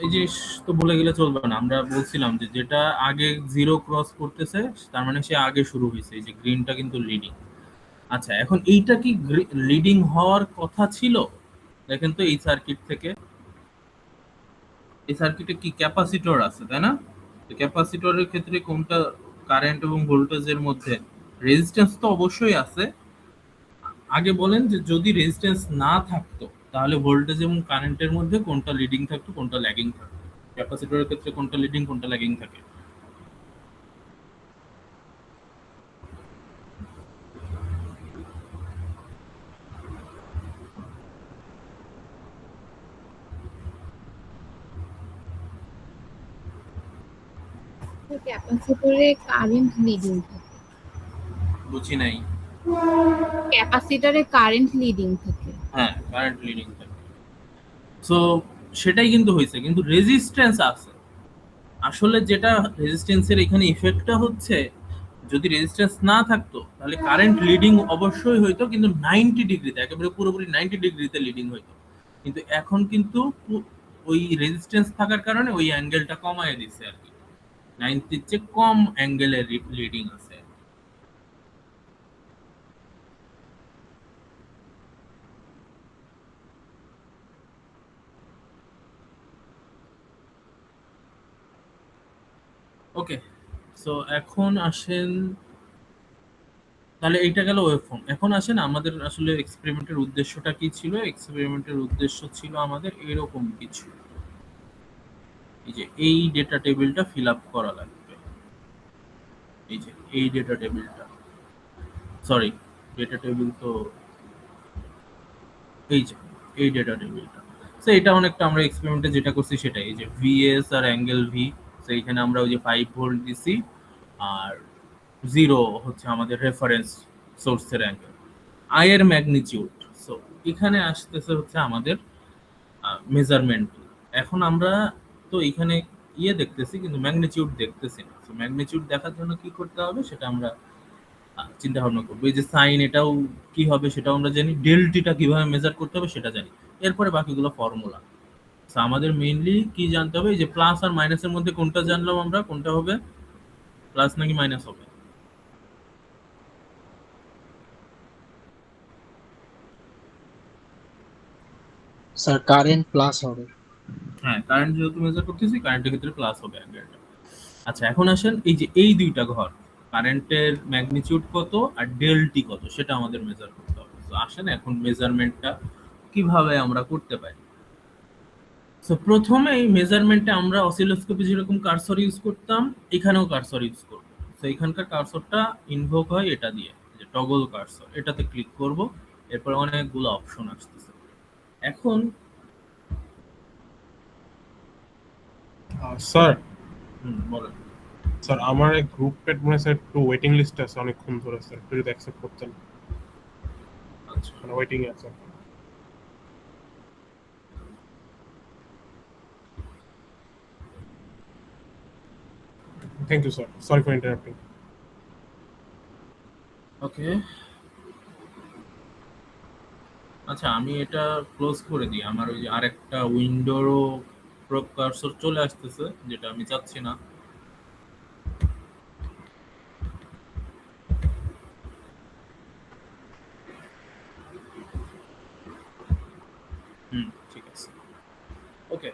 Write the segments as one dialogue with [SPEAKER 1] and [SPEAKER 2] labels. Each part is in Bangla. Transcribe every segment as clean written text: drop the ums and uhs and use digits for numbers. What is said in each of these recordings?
[SPEAKER 1] এই জিনিস তো বলে গেলে চলবে না, আমরা বলছিলাম যে যেটা আগে জিরো ক্রস করতেছে তার মানে সে আগে শুরু হয়েছে, এই যে গ্রিনটা কিন্তু লিডিং। আচ্ছা, এখন এইটা কি লিডিং হওয়ার কথা ছিল? দেখেন তো এই সার্কিট থেকে, এই সার্কিটে কি ক্যাপাসিটর আছে তাই না? ক্যাপাসিটরের ক্ষেত্রে কোনটা কারেন্ট এবং ভোল্টেজের মধ্যে রেজিস্ট্যান্স তো অবশ্যই আছে। আগে বলেন যে যদি রেজিস্ট্যান্স না থাকতো তাহলে ভোল্টেজ এবং কারেন্টের মধ্যে কোনটা লিডিং থাকতো কোনটা ল্যাগিং থাকতো? ক্যাপাসিটরের ক্ষেত্রে কোনটা লিডিং কোনটা ল্যাগিং থাকে?
[SPEAKER 2] ক্যাপাসিটরে কারেন্ট লিডিং থাকে।
[SPEAKER 1] বুঝি নাই।
[SPEAKER 2] ক্যাপাসিটরে কারেন্ট লিডিং থাকে।
[SPEAKER 1] হ্যাঁ, কারেন্ট লিডিং থাকে। সো সেটাই কিন্তু হয়েছে, কিন্তু রেজিস্ট্যান্স আছে। আসলে যেটা রেজিস্ট্যান্সের এখানে ইফেক্টটা হচ্ছে, যদি রেজিস্ট্যান্স না থাকতো তাহলে কারেন্ট লিডিং অবশ্যই হইতো, কিন্তু 90 ডিগ্রিতে, একেবারে পুরোপুরি 90 ডিগ্রিতে লিডিং হইতো। কিন্তু এখন কিন্তু ওই রেজিস্ট্যান্স থাকার কারণে ওই অ্যাঙ্গেলটা কমায় দিছে আর কি, 90-র চেয়ে কম অ্যাঙ্গেলের লিডিং আছে। ওকে, সো এখন আসেন, তাহলে এইটা গেল ওয়েভফর্ম। এখন আসেন আমাদের আসলে এক্সপেরিমেন্টের উদ্দেশ্যটা কি ছিল? এক্সপেরিমেন্টের উদ্দেশ্য ছিল আমাদের এরকম কিছু, এই যে এই ডেটা টেবিলটা ফিল আপ করা লাগবে। এই যে এই ডেটা টেবিলটা, সরি, ডেটা টেবিল তো এই যে এই ডেটা টেবিলটা। তো এটা অনেকটা আমরা এক্সপেরিমেন্টে যেটা করছি সেটাই, এই যে ভিএস আর অ্যাঙ্গেল ভি। তো এখানে আমরা ওই যে 5 ভোল্ট দিছি, আর জিরো হচ্ছে আমাদের রেফারেন্স সোর্সের অ্যাঙ্গেল, আই এর ম্যাগনিটিউড। সো এখানে আসতেছে হচ্ছে আমাদের মেজারমেন্ট। এখন আমরা তো এখানে ইয়ে দেখতেছি কিন্তু ম্যাগনিটিউড দেখতেছি না। তো ম্যাগনিটিউড দেখার জন্য কি করতে হবে সেটা আমরা চিন্তা ভাবনা করবো। এই যে সাইন, এটাও কি হবে সেটাও আমরা জানি, ডেলটিটা কিভাবে মেজার করতে হবে সেটা জানি। এরপরে বাকিগুলো ফর্মুলা। আমাদের মেইনলি কি জানতে হবে, এই যে প্লাস আর মাইনাসের মধ্যে কোনটা জানলাম আমরা, কোনটা হবে প্লাস নাকি মাইনাস হবে?
[SPEAKER 3] স্যার কারেন্ট প্লাস হবে।
[SPEAKER 1] হ্যাঁ, কারেন্ট যেহেতু মেজার করতেছি, কারেন্টের ক্ষেত্রে প্লাস হবে অ্যাঙ্গেলটা। আচ্ছা, এখন আসেন এই যে এই দুইটা ঘর, কারেন্টের ম্যাগনিটিউড কত আর ডেলটি কত সেটা আমাদের মেজার করতে হবে। তো আসেন এখন মেজারমেন্টটা কিভাবে আমরা করতে পারি। তো প্রথমে এই মেজারমেন্টে আমরা অসিলোস্কোপে যেরকম কার্সর ইউজ করতাম, এখানেও কার্সর ইউজ করব। তো এখানকার কার্সরটা ইনভোক হয় এটা দিয়ে, যে টগল কার্সর, এটাতে ক্লিক করব। এরপর অনেকগুলো অপশন আসতেছে। এখন
[SPEAKER 4] স্যার,
[SPEAKER 1] বলেন।
[SPEAKER 4] স্যার আমার এক গ্রুপ পেট মনে হয় স্যার একটু ওয়েটিং লিস্টে আছে অনেকক্ষণ ধরে, স্যার একটু যদি অ্যাকসেপ্ট করতেন,
[SPEAKER 1] আচ্ছা,
[SPEAKER 4] মানে ওয়েটিং এ আছে। Thank you sir, sorry for interrupting.
[SPEAKER 1] Okay. আচ্ছা, আমি এটা ক্লোজ করে দিই, আমার ওই যে আরেকটা উইন্ডোরও প্রোব কার্সর চলে আসতেছে, যেটা আমি চাচ্ছি না। ঠিক আছে। ওকে,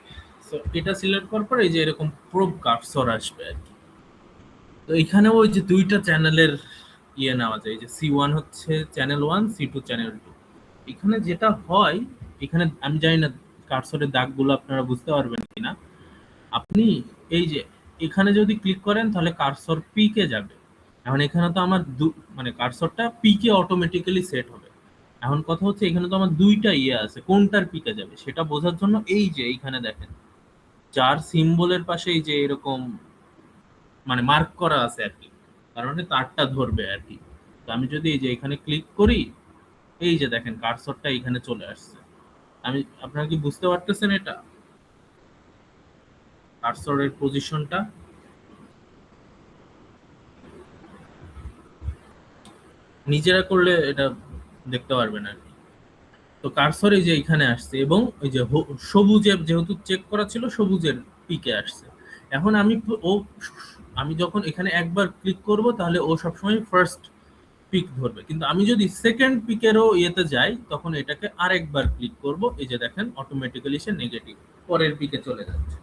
[SPEAKER 1] সো এটা সিলেক্ট করার পর এই যে এরকম প্রোব কার্সর আসবে আর কি। তো এখানে ওই যে দুইটা চ্যানেলের ইয়ে নেওয়া যায়, যে C1 হচ্ছে চ্যানেল 1, C2 চ্যানেল 2। এখানে যেটা হয়, এখানে আমি জানি না কার্সরের দাগগুলো আপনারা বুঝতে পারবেন কিনা। আপনি এই যে এখানে যদি ক্লিক করেন তাহলে কার্সর পিকে যাবে। এখন এখানে তো আমার মানে কার্সরটা পিকে অটোমেটিক্যালি সেট হবে। এখন কথা হচ্ছে এখানে তো আমার দুইটা ইয়ে আছে, কোনটার পিকে যাবে সেটা বোঝার জন্য এই যে এইখানে দেখেন, যার সিম্বলের পাশে এই যে এরকম মানে মার্ক করা আছে আর কি, কারণে তারটা ধরবে আর কি। তো আমি যদি এই যে এখানে ক্লিক করি, এই যে দেখেন কার্সরটা এখানে চলে আসছে। আমি, আপনারা কি বুঝতে পারতেছেন এটা কার্সরের পজিশনটা? নিজেরা করলে এটা দেখতে পারবেন আর কি। তো তো কার্সর এই যে এখানে আসছে এবং ওই যে সবুজের যেহেতু চেক করা ছিল সবুজের পিকে আসছে। এখন আমি যখন এখানে একবার ক্লিক করব তাহলে ও সবসময় ফার্স্ট পিক ধরবে, কিন্তু আমি যদি সেকেন্ড পিকেরও ইয়েতে যাই তখন এটাকে আরেকবার ক্লিক করব, এই যে দেখেন অটোমেটিক্যালি সে নেগেটিভ পরের পিকে চলে যাচ্ছে।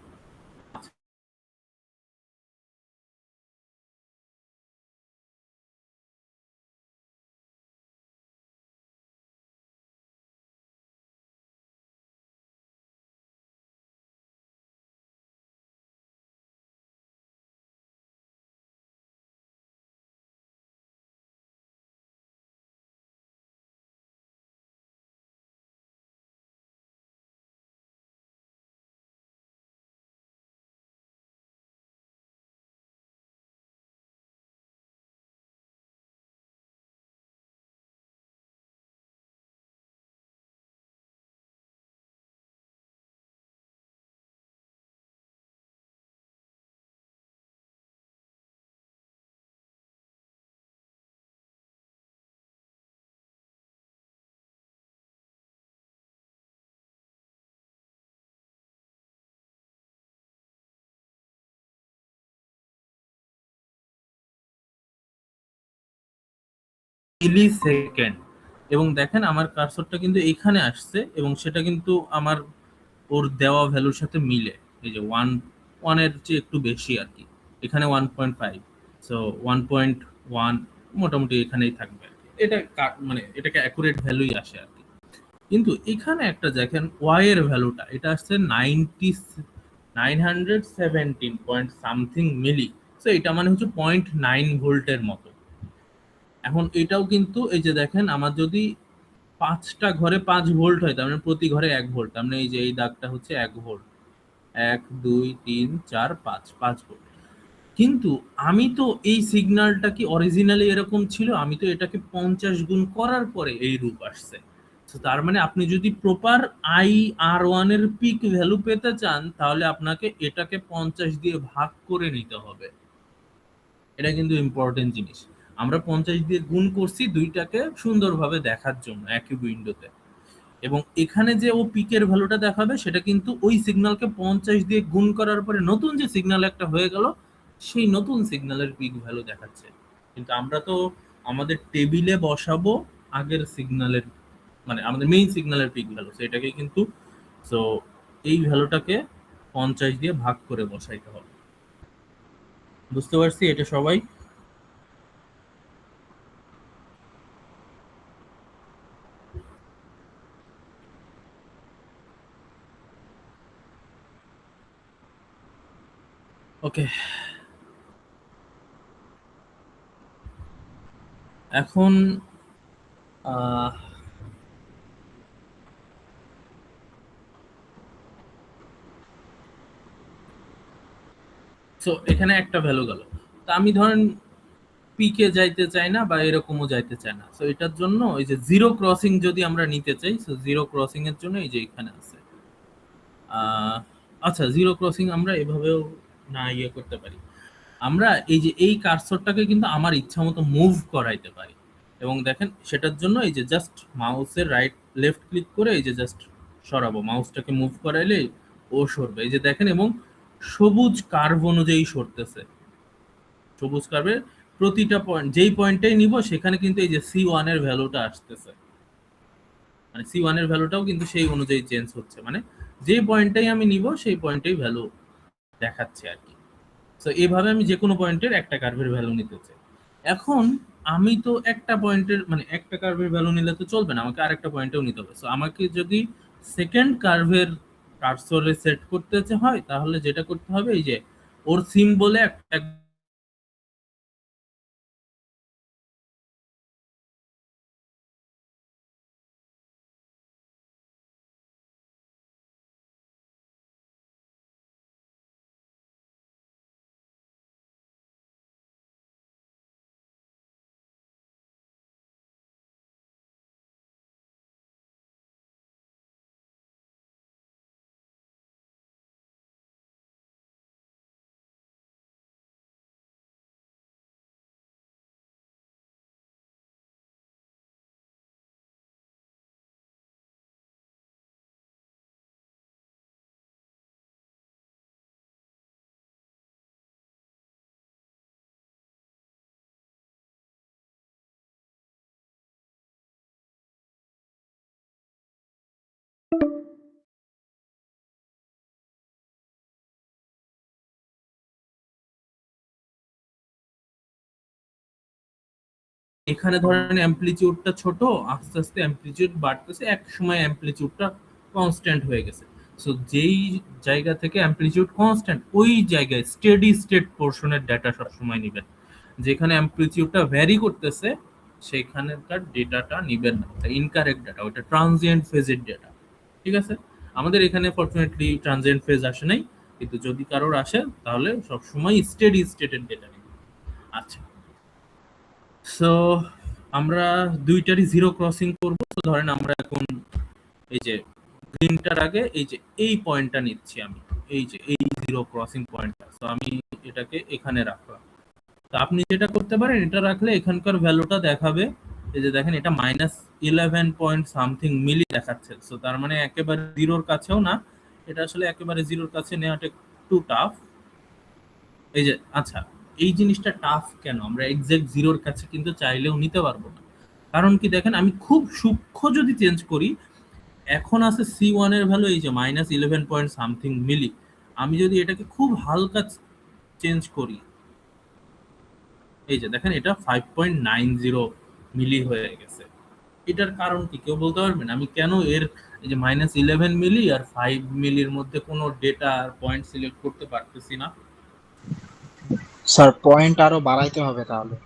[SPEAKER 1] মিলি সেকেন্ড, এবং দেখেন আমার কার্সরটা কিন্তু এইখানে আসছে এবং সেটা কিন্তু আমার ওর দেওয়া ভ্যালুর সাথে মিলে। এই যে ওয়ানের চেয়ে একটু বেশি আর কি, এখানে 1.5, সো 1.1 মোটামুটি এখানেই থাকবে আর কি। এটা মানে এটাকে অ্যাকুরেট ভ্যালুই আসে আর কি। কিন্তু এখানে একটা দেখেন ওয়াই এর ভ্যালুটা এটা আসছে 917 পয়েন্ট সামথিং মিলি। তো এটা মানে হচ্ছে 0.9 ভোল্টের মতো। এখন এটাও কিন্তু এই যে দেখেন আমার যদি 5টা ঘরে 5 ভোল্ট হয় তার মানে প্রতি ঘরে 1 ভোল্ট, তার মানে এই যে এই দাগটা হচ্ছে 1 ভোল্ট, 1 2 3 4 5, 5 ভোল্ট। কিন্তু আমি তো এই সিগন্যালটা কি অরিজিনালি এরকম ছিল? আমি তো এটাকে 50 গুণ করার পরে এই রূপ আসছে। তো তার মানে আপনি যদি প্রপার IR1 এর পিক ভ্যালু পেতে চান তাহলে আপনাকে এটাকে 50 দিয়ে ভাগ করে নিতে হবে। এটা কিন্তু ইম্পর্টেন্ট জিনিস। আমরা 50 দিয়ে গুণ করছি দুইটাকে সুন্দরভাবে দেখার জন্য একই উইন্ডোতে, এবং এখানে যে ও পিকের ভ্যালুটা দেখাবে সেটা কিন্তু ওই সিগন্যালকে 50 দিয়ে গুণ করার পরে নতুন যে সিগন্যাল একটা হয়ে গেল সেই নতুন সিগন্যালের পিক ভ্যালু দেখাচ্ছে। কিন্তু আমরা তো আমাদের টেবিলে বসাবো আগের সিগন্যালের, মানে আমাদের মেইন সিগন্যালের পিক ভ্যালু, সেটাকে কিন্তু সো এই ভ্যালুটাকে 50 দিয়ে ভাগ করে বসাইতে হবে। বুঝতে পারছি এটা সবাই? ওকে, এখন আহ সো এখানে একটা ভ্যালু গেল। তা আমি ধরেন পিকে যাইতে চাই না বা এরকমও যাইতে চাই না, সো এটার জন্য এই যে জিরো ক্রসিং যদি আমরা নিতে চাই, সো জিরো ক্রসিং এর জন্য এই যে এখানে আছে আহ, আচ্ছা জিরো ক্রসিং আমরা এভাবেও না ইয়ে করতে পারি। আমরা এই যে এই কার্সরটাকে কিন্তু আমার ইচ্ছা মতো মুভ করাইতে পারি, এবং দেখেন সেটার জন্য এই যে জাস্ট মাউসের রাইট লেফট ক্লিক করে এই যে জাস্ট সরাবো, মাউসটাকে মুভ করাইলে ও সরবে, এই যে দেখেন, এবং সবুজ কার্ভ অনুযায়ী সরতেছে। সবুজ কার্ভের প্রতিটা পয়েন্ট যেই পয়েন্টটাই নিব সেখানে কিন্তু এই যে C1 এর ভ্যালুটা আসতেছে, মানে C1 এর ভ্যালুটাও কিন্তু সেই অনুযায়ী চেঞ্জ হচ্ছে, মানে যে পয়েন্টটাই আমি নিব সেই পয়েন্টেই ভ্যালু দেখাচ্ছে আর কি। তো এইভাবে আমি যে কোনো পয়েন্টের একটা কার্ভের ভ্যালু নিতে চাই। এখন আমি তো একটা পয়েন্টের মানে একটা কার্ভের ভ্যালু নিলে তো চলবে না, আমাকে আরেকটা পয়েন্টেও নিতে হবে। সো আমাকে যদি সেকেন্ড কার্ভের কার্সরে সেট করতে হয় তাহলে যেটা করতে হবে এই যে ওর সিম্বলে একটা এখানে ধরেন অ্যামপ্লিচিউডটা ছোট, আস্তে আস্তে অ্যামপ্লিচিউড বাড়তেছে, এক সময় অ্যামপ্লিচিউডটা কনস্ট্যান্ট হয়ে গেছে। সো যেই জায়গা থেকে অ্যামপ্লিচিউড কনস্ট্যান্ট, ওই জায়গায় স্টেডি স্টেট পোর্শনের ডেটা সবসময় নেবেন। যেখানে অ্যামপ্লিচিউডটা ভ্যারি করতেছে সেখানকার ডেটাটা নিবেন না, ওটা ইনকারেক্ট ডেটা, ওটা ট্রানজিয়েন্ট ফেজের ডেটা। ঠিক আছে, আমাদের এখানে ফরচুনেটলি ট্রানজিয়েন্ট ফেজ আসে নাই, কিন্তু যদি কারোর আসে তাহলে সবসময় স্টেডি স্টেটের ডেটা নেবেন। আচ্ছা, সো আমরা দুইটারই জিরো ক্রসিং করব। তো ধরেন আমরা এখন এই যে গ্রিনটার আগে এই যে এই পয়েন্টটা নিচ্ছি আমি, এই যে এই জিরো ক্রসিং পয়েন্টটা, তো আমি এটাকে এখানে রাখলাম। তো আপনি যেটা করতে পারেন, এটা রাখলে এখানকার ভ্যালুটা দেখাবে, এই যে দেখেন এটা -11 পয়েন্ট সামথিং মিলি দেখাচ্ছে। সো তার মানে একেবারে জিরোর কাছেও না, এটা আসলে একেবারে জিরোর কাছে নেওয়াটা একটু টাফ। এই যে আচ্ছা, এই জিনিসটা টাফ কেন, আমরা এক্সাক্ট জিরোর কাছে কিন্তু চাইলেও নিতে পারবো না। কারণ কি দেখেন, আমি খুব সূক্ষ্ম যদি চেঞ্জ করি, এখন আছে C1 এর ভ্যালু এই যে -11 পয়েন্ট সামথিং মিলি, আমি যদি এটাকে খুব হালকা চেঞ্জ করি, এই যে দেখেন এটা 5.90 মিলি হয়ে গেছে। এটার কারণ কি কেউ বলতে পারবেন? আমি কেন এর এই যে -11 মিলি আর 5 মিলির মধ্যে কোনো ডেটা আর পয়েন্ট সিলেক্ট করতে পারতেছি না?
[SPEAKER 3] স্যার পয়েন্ট আরো বাড়াইতে হবে তাহলে।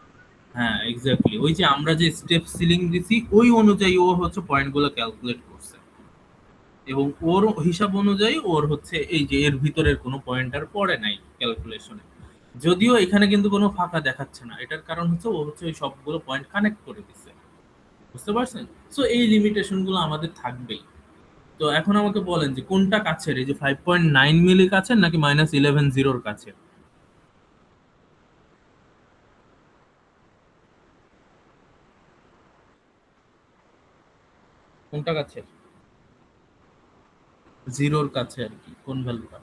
[SPEAKER 1] হ্যাঁ এক্স্যাক্টলি, ওই যে আমরা যে স্টেপ সিলিং দিছি ওই অনুযায়ী ও হচ্ছে পয়েন্টগুলো ক্যালকুলেট করছে, এবং ওর হিসাব অনুযায়ী ওর হচ্ছে এই যে এর ভিতরের কোনো পয়েন্ট আর পড়ে নাই ক্যালকুলেশনে। যদিও এখানে কিন্তু কোনো ফাঁকা দেখাচ্ছে না, এটার কারণ হচ্ছে ও হচ্ছে ওই সবগুলো পয়েন্ট কানেক্ট করে দিছে। বুঝতে পারছেন? সো এই লিমিটেশন গুলো আমাদের থাকবেই। তো এখন আমাকে বলেন যে কোনটা কাছের, এই যে 5.9 মিলি কাছের নাকি -11 জিরোর কাছে? কোনটা কাছের? জিরোর কাছে আর কি, কোন ভ্যালুটা?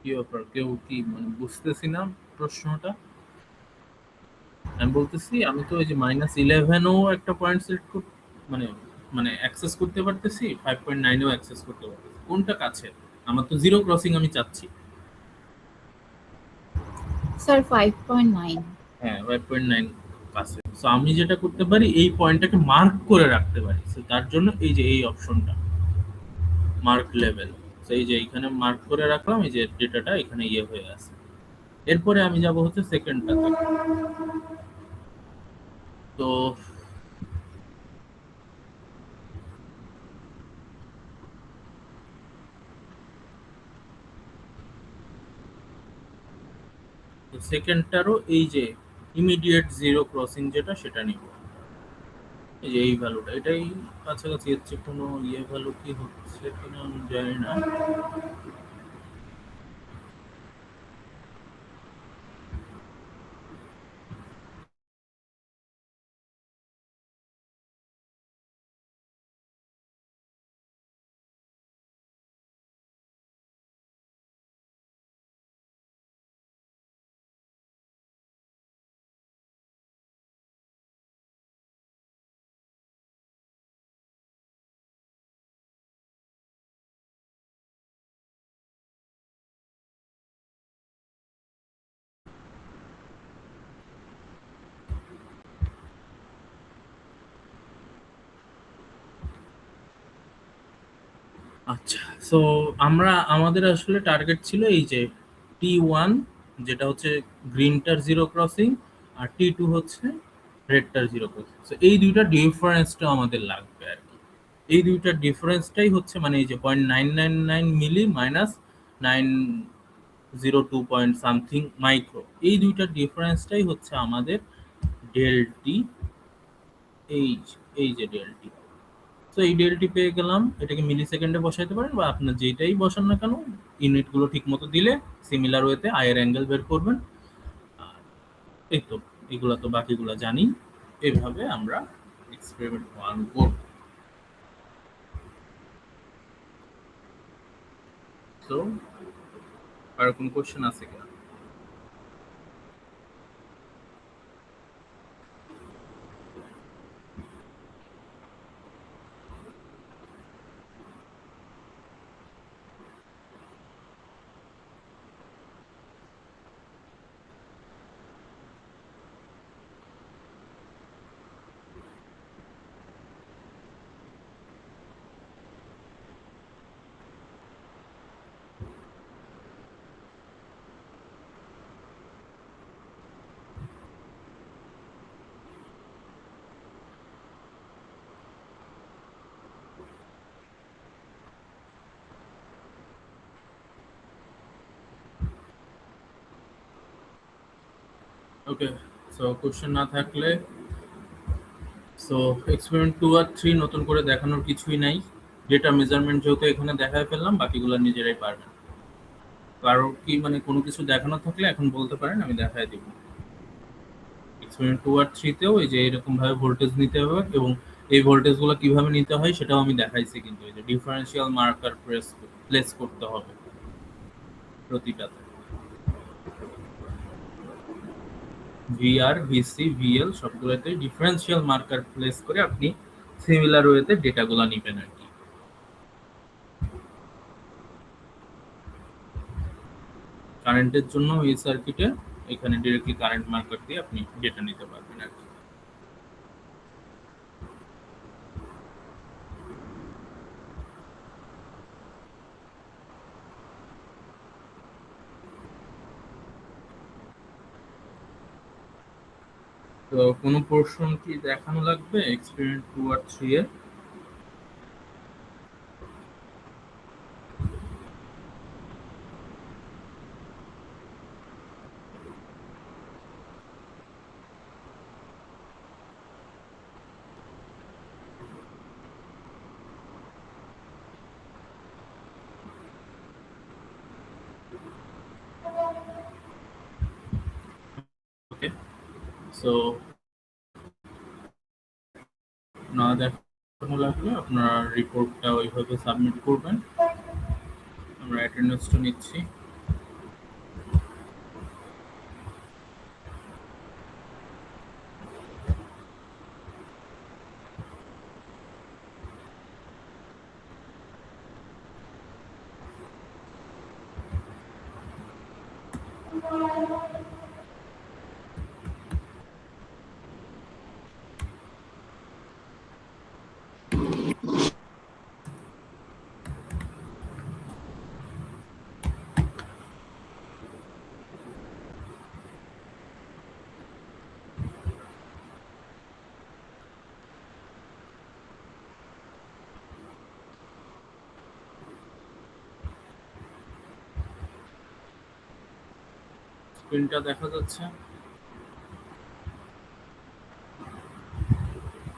[SPEAKER 1] কি ব্যাপার, কেউ কি মানে বুঝতেছি না প্রশ্নটা। আমি বলতেছি আমি তো ওই যে -11ও একটা পয়েন্ট সিলেক্ট মানে মানে অ্যাক্সেস করতে পারতেছি, 5.9ও অ্যাক্সেস করতে পারতেছি, কোনটা কাছে? আমার তো জিরো ক্রসিং আমি চাচ্ছি।
[SPEAKER 2] স্যার 5.9।
[SPEAKER 1] হ্যাঁ 5.9 কাছে। সো আমি যেটা করতে পারি, এই পয়েন্টটাকে মার্ক করে রাখতে পারি। সো তার জন্য এই যে এই অপশনটা মার্ক লেভেল, তো এই যে এখানে মার্ক করে রাখলাম, এই যে ডেটাটা এখানে ইয়ে হয়ে আছে। এরপরে আমি যাব হচ্ছে সেকেন্ডটাতে। তো সেকেন্ডটারও এই যে ইমিডিয়েট জিরো ক্রসিং যেটা, সেটা নিব। এই যে এই ভ্যালুটা, এটাই কাছাকাছি হচ্ছে, কোনো ইয়ে ভ্যালু কি হচ্ছে কিনা আমি জানি না। আচ্ছা, সো আমরা আমাদের আসলে টার্গেট ছিল এই যে T1, যেটা হচ্ছে গ্রিনটার জিরো ক্রসিং, আর T2 হচ্ছে রেডটার জিরো ক্রসিং। সো এই দুইটা ডিফারেন্সটা আমাদের লাগবে আর কি। এই দুইটা ডিফারেন্সটাই হচ্ছে মানে এই যে 0.999 মিলি -902 পয়েন্ট সামথিং মাইক্রো, এই দুইটা ডিফারেন্সটাই হচ্ছে আমাদের ডেলটি। এই এই যে ডেলটি, তো এই ডেলটি পেয়ে গেলাম। এটাকে মিলি সেকেন্ডে বসাইতে পারেন, বা আপনার যেটাই বসান না কেন, ইউনিট গুলো ঠিক মতো দিলে সিমিলার ওয়েতে আয়ের অ্যাঙ্গেল বের করবেন। আর এই তো, এগুলা তো বাকিগুলা জানি। এইভাবে আমরা এক্সপেরিমেন্ট 1 করব। তো আর কোন কোশ্চেন আছে কিনা? ওকে, সো কোশ্চেন না থাকলে সো এক্সপেরিমেন্ট 2 আর 3 নতুন করে দেখানোর কিছুই নাই। ডেটা মেজারমেন্ট যেহেতু এখানে দেখায় ফেললাম, বাকিগুলো নিজেরাই পারবেন। কারো কি মানে কোনো কিছু দেখানো থাকলে এখন বলতে পারেন, আমি দেখায় দিব। এক্সপেরিমেন্ট 2 আর 3 তেও এই যে এরকম ভাবে ভোল্টেজ নিতে হবে এবং এই ভোল্টেজগুলো কিভাবে নিতে হয় সেটাও আমি দেখাইছি, কিন্তু এই যে ডিফারেন্সিয়াল মার্কার প্লেস করতে হবে প্রতিটাতে। ভিআর, ভিসি, ভিএল সবগুলোতে ডিফারেন্সিয়াল মার্কার প্লেস করে আপনি সিমিলার ওয়েতে ডেটাগুলো নেবেন আর কি। কারেন্টের জন্য এই সার্কিটে এখানে ডিরেক্টলি কারেন্ট মার্কার দিয়ে আপনি ডেটা নিতে পারবেন আর কি। তো কোনো পোর্শন কি দেখানো লাগবে এক্সপেরিমেন্ট 2 আর 3 এর? ওকে, সো না দেখানো লাগলে আপনারা রিপোর্টটা ওইভাবে সাবমিট করবেন। আমরা অ্যাটেন্ডেন্সটা নিচ্ছি। স্ক্রিনটা দেখা যাচ্ছে?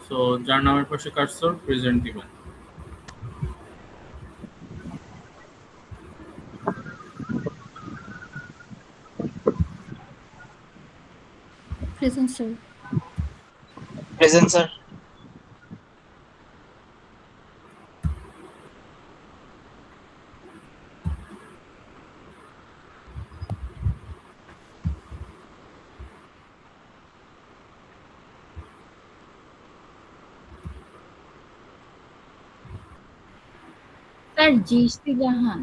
[SPEAKER 1] সো যার নামের পাশে কার্সর প্রেজেন্ট দিবেন।
[SPEAKER 2] Present, sir.
[SPEAKER 3] Present sir.
[SPEAKER 2] Sir, Jishti Jahan.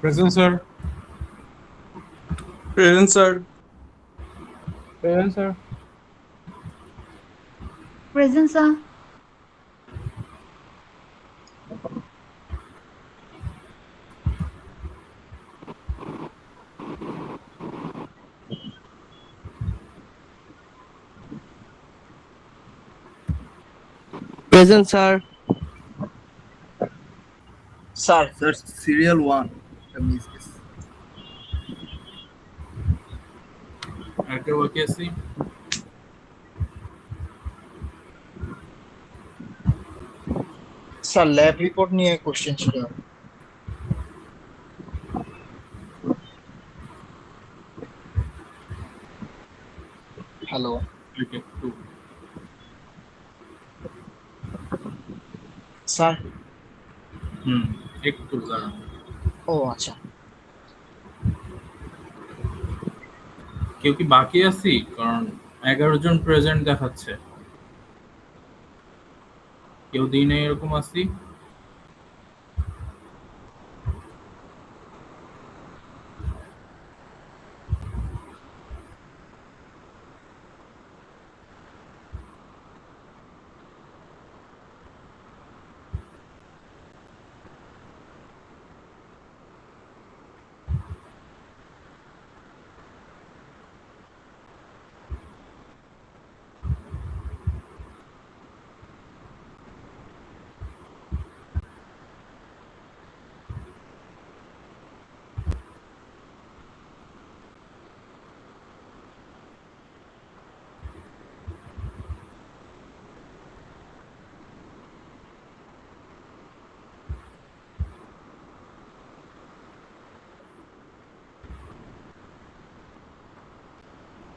[SPEAKER 4] Present sir.
[SPEAKER 5] Present sir.
[SPEAKER 4] Present sir.
[SPEAKER 2] Present, sir.
[SPEAKER 5] Present sir.
[SPEAKER 3] Sir
[SPEAKER 6] Sir, serial one. I miss this.
[SPEAKER 1] আর কেউ বাকি আছি?
[SPEAKER 3] স্যার ল্যাব রিপোর্ট নিয়ে কোশ্চেন ছিল। হ্যালো
[SPEAKER 1] একটু
[SPEAKER 3] স্যার।
[SPEAKER 1] একটু দাঁড়ান।
[SPEAKER 3] ও আচ্ছা,
[SPEAKER 1] কেউ কি বাকি আছি? কারণ 11 জন প্রেজেন্ট দেখাচ্ছে। কেউ দিনে এরকম আছি?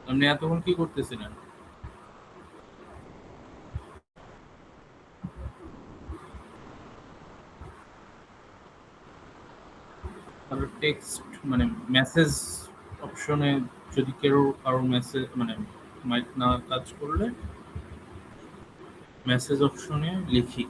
[SPEAKER 1] আপনি এতক্ষণ কি করতেছিলেন? আর টেক্সট মানে মেসেজ অপশনে যদি কারো মেসেজ মানে মাইক না কাজ করলে মেসেজ অপশনে লিখি।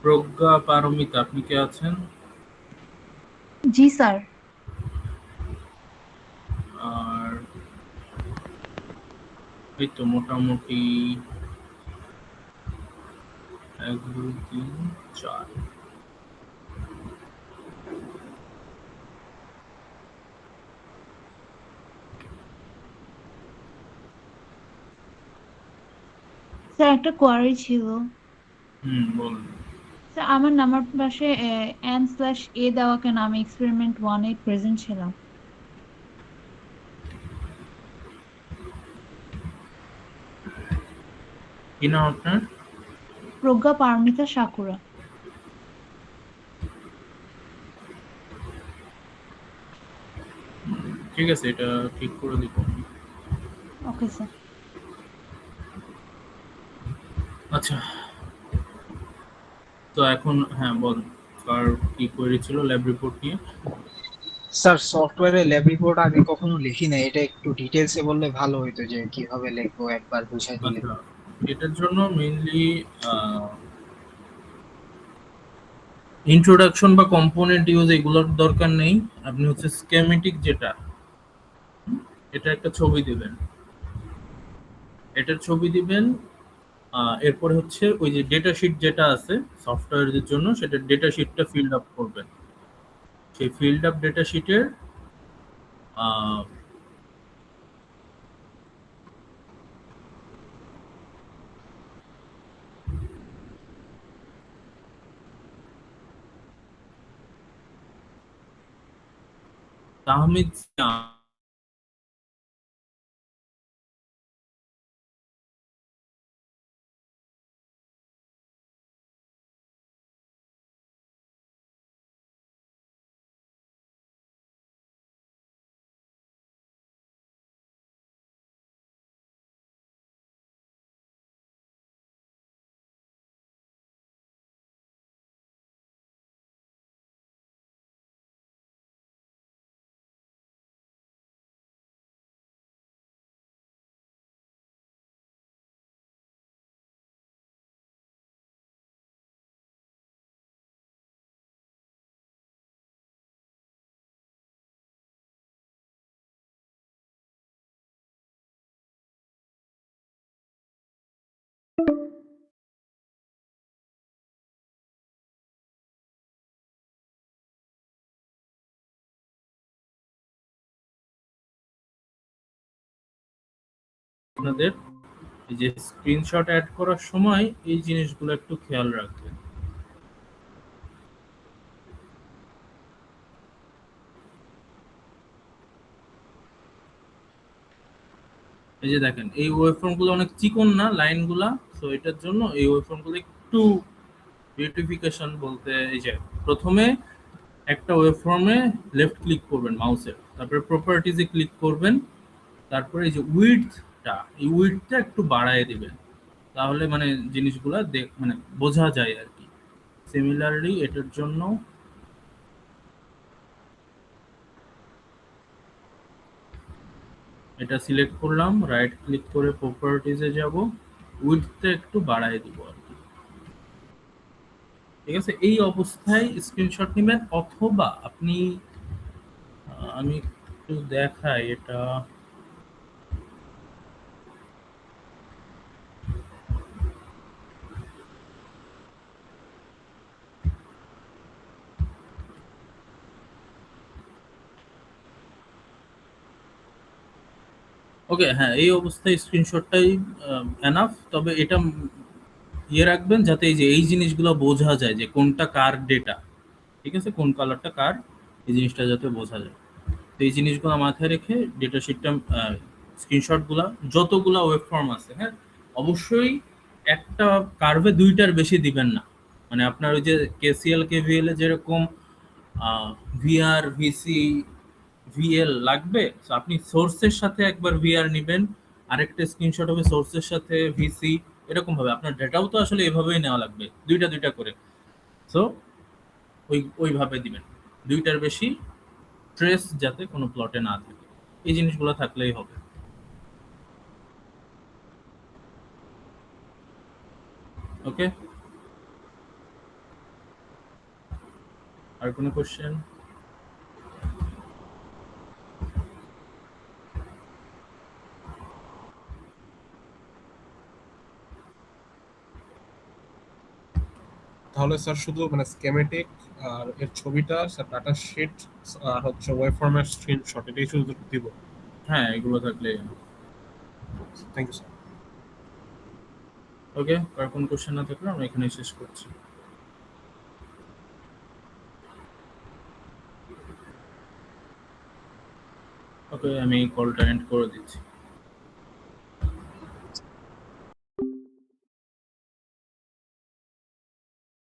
[SPEAKER 1] প্রজ্ঞা পারমিতা, আপনি কে আছেন?
[SPEAKER 2] জি স্যার।
[SPEAKER 1] আর এই তো মোটামুটি 1 2 3 4।
[SPEAKER 2] স্যার একটা কোয়ারি ছিল।
[SPEAKER 1] বলুন।
[SPEAKER 2] স্যার আমার নাম্বার পাশে n/a দেওয়া কেন? আমি এক্সপেরিমেন্ট 1 এ প্রেজেন্ট ছিলাম।
[SPEAKER 1] কি নাম আপনার?
[SPEAKER 2] প্রজ্ঞা পারমিতা সাকুরা।
[SPEAKER 1] ঠিক আছে, এটা ঠিক করে দিব।
[SPEAKER 2] Okay sir.
[SPEAKER 1] আচ্ছা, তো এখন হ্যাঁ বল, কার কি কোয়েরি ছিল ল্যাব রিপোর্ট নিয়ে?
[SPEAKER 3] স্যার সফটওয়্যারে ল্যাব রিপোর্ট আগে কখনো লিখি না, এটা একটু ডিটেলসে বললে ভালো হতো যে কিভাবে লিখবো, একবার বুঝাই দিলে।
[SPEAKER 1] আচ্ছা, এটার জন্য মেইনলি ইন্ট্রোডাকশন বা কম্পোনেন্ট ইউজ এগুলোর দরকার নেই। আপনি হচ্ছে স্কেমেটিক যেটা, এটা একটা ছবি দিবেন, এটার ছবি দিবেন। এরপরে হচ্ছে ওই যে ডেটা শিট যেটা আছে সফটওয়্যারের জন্য, সেটা ডেটা শিটটা ফিল্ড আপ করবেন। সেই ফিল্ড আপ ডেটা শিটের তাহমিদ আপনাদের এই যে স্ক্রিনশট অ্যাড করার সময় এই জিনিসগুলো একটু খেয়াল রাখবেন। এই যে দেখেন এই ওয়েভফর্ম গুলো অনেক চিকন না লাইনগুলা, তো এটার জন্য এই ওয়েভফর্ম গুলো একটু বিউটিফিকেশন বলতে, এই যে প্রথমে একটা ওয়েভফর্মে লেফট ক্লিক করবেন মাউসের, তারপরে প্রপার্টিজে ক্লিক করবেন, তারপরে এই যে উইডথটা, এই উইডথটা একটু বাড়ায় দিবেন, তাহলে মানে জিনিসগুলা মানে বোঝা যায় আর কি। সিমিলারলি এটার জন্য এটা সিলেক্ট করলাম, রাইট ক্লিক করে প্রপার্টিজে যাব, উইডথটা একটু বাড়ায় দিব আর কি। ঠিক আছে, এই অবস্থায় স্ক্রিনশট নেবেন, অথবা আপনি আমি একটু দেখাই এটা। ওকে, হ্যাঁ এই অবস্থায় স্ক্রিনশটটাই এনাফ। তবে এটা ইয়ে রাখবেন যাতে এই জিনিসগুলো বোঝা যায় যে কোনটা কার ডেটা, ঠিক আছে, কোন কালারটা কার, এই জিনিসটা যাতে বোঝা যায়। তো এই জিনিসগুলো মাথায় রেখে ডেটা শিটটা স্ক্রিনশটগুলো যতগুলা ওয়েব ফর্ম আছে, হ্যাঁ, অবশ্যই একটা কার্ভে দুইটার বেশি দিবেন না। মানে আপনার ওই যে কেসিএল কেভিএল এ যেরকম ভিআর ভিসি ভিএল লাগবে, তো আপনি সোর্সের সাথে একবার ভিআর নেবেন, আরেকটা স্ক্রিনশট হবে সোর্সের সাথে ভিসি, এরকম ভাবে আপনার ডেটাও তো আসলে এভাবেই নেওয়া লাগবে, দুইটা দুইটা করে। সো ওইভাবে দিবেন, দুইটার বেশি ট্রেস যাতে কোনো প্লটে না থাকে, এই জিনিসগুলো থাকলেই হবে। ওকে, আর কোনো কোশ্চেন?
[SPEAKER 4] তাহলে স্যার শুধু মানে স্কেমেটিক আর এর ছবিটা স্যার ডাটা শিট আর হচ্ছে ওয়েব ফর্মের স্ক্রিনশট এটাই শুধু দিব।
[SPEAKER 1] হ্যাঁ, এগুলো থাকলেই।
[SPEAKER 4] Thank you sir.
[SPEAKER 1] ওকে, আর কোনো কোশ্চেন না থাকলে আমরা এখানেই শেষ করছি। ওকে, আমি কলটা এন্ড করে দিচ্ছি।